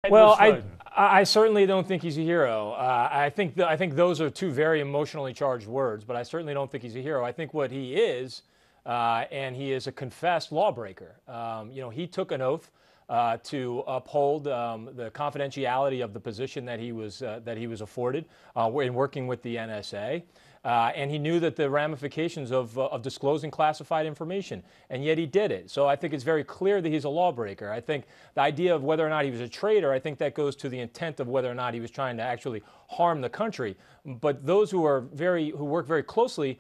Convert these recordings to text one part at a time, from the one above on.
Well, I certainly don't think he's a hero. I think those are two very emotionally charged words, but I certainly don't think he's a hero. I think what he is, and he is a confessed lawbreaker. He took an oath to uphold the confidentiality of the position that he was afforded in working with the NSA. And he knew that the ramifications of disclosing classified information, and yet he did it. So I think it's very clear that he's a lawbreaker. I think the idea of whether or not he was a traitor, I think that goes to the intent of whether or not he was trying to actually harm the country. But those who work very closely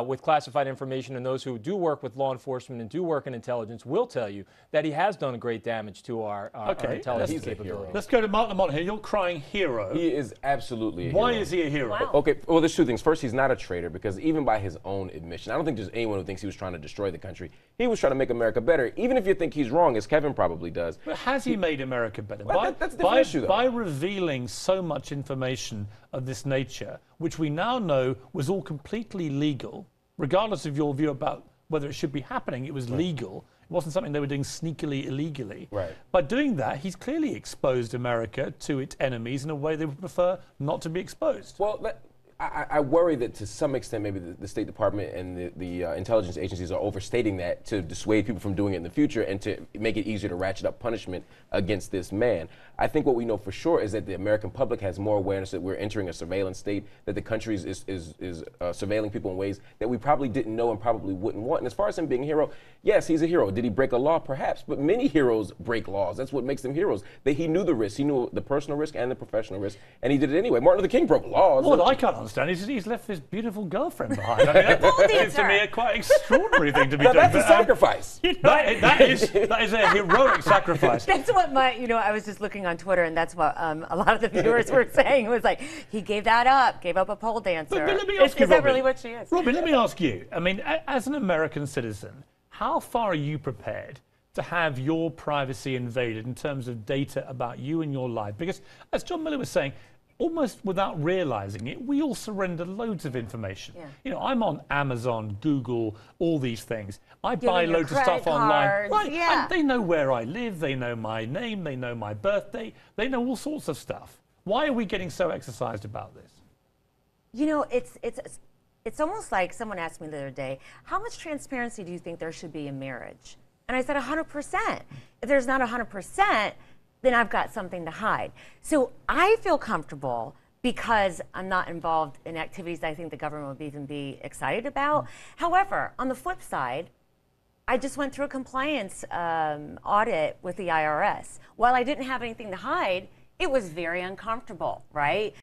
with classified information, and those who do work with law enforcement and do work in intelligence will tell you that he has done great damage to our intelligence capabilities. Let's go to Mark Lamont here. You're crying hero. He is absolutely a hero. Why is he a hero? Wow. Okay, well, there's two things. First, he's not a traitor because even by his own admission, I don't think there's anyone who thinks he was trying to destroy the country. He was trying to make America better, even if you think he's wrong, as Kevin probably does. But has he made America better? Well, that's a different issue, though. By revealing so much information of this nature, which we now know was all completely legal, regardless of your view about whether it should be happening, it was legal. It wasn't something they were doing sneakily, illegally. Right. By doing that, he's clearly exposed America to its enemies in a way they would prefer not to be exposed. Well, I worry that to some extent maybe the State Department and the intelligence agencies are overstating that to dissuade people from doing it in the future and to make it easier to ratchet up punishment against this man. I think what we know for sure is that the American public has more awareness that we're entering a surveillance state, that the country is surveilling people in ways that we probably didn't know and probably wouldn't want. And as far as him being a hero, yes, he's a hero. Did he break a law? Perhaps. But many heroes break laws. That's what makes them heroes. He knew the risk. He knew the personal risk and the professional risk, and he did it anyway. Martin Luther King broke laws. Well, I can't understand. He's left his beautiful girlfriend behind. I mean, that seems to me a quite extraordinary thing to be doing. That's a sacrifice. That is a heroic sacrifice. That's what I was just looking on Twitter, and that's what a lot of the viewers were saying. It was like, he gave that up, gave up a pole dancer. But let me ask you, is that really what she is? Robin, let me ask you. I mean, as an American citizen, how far are you prepared to have your privacy invaded in terms of data about you and your life? Because, as John Miller was saying, almost without realizing it, we all surrender loads of information. Yeah. I'm on Amazon, Google, all these things. I buy loads of stuff online. Right. Yeah. And they know where I live, they know my name, they know my birthday, they know all sorts of stuff. Why are we getting so exercised about this? It's almost like someone asked me the other day, how much transparency do you think there should be in marriage? And I said 100%. If there's not 100%, then I've got something to hide. So I feel comfortable because I'm not involved in activities I think the government would even be excited about. However, on the flip side, I just went through a compliance audit with the IRS. While I didn't have anything to hide, it was very uncomfortable, right?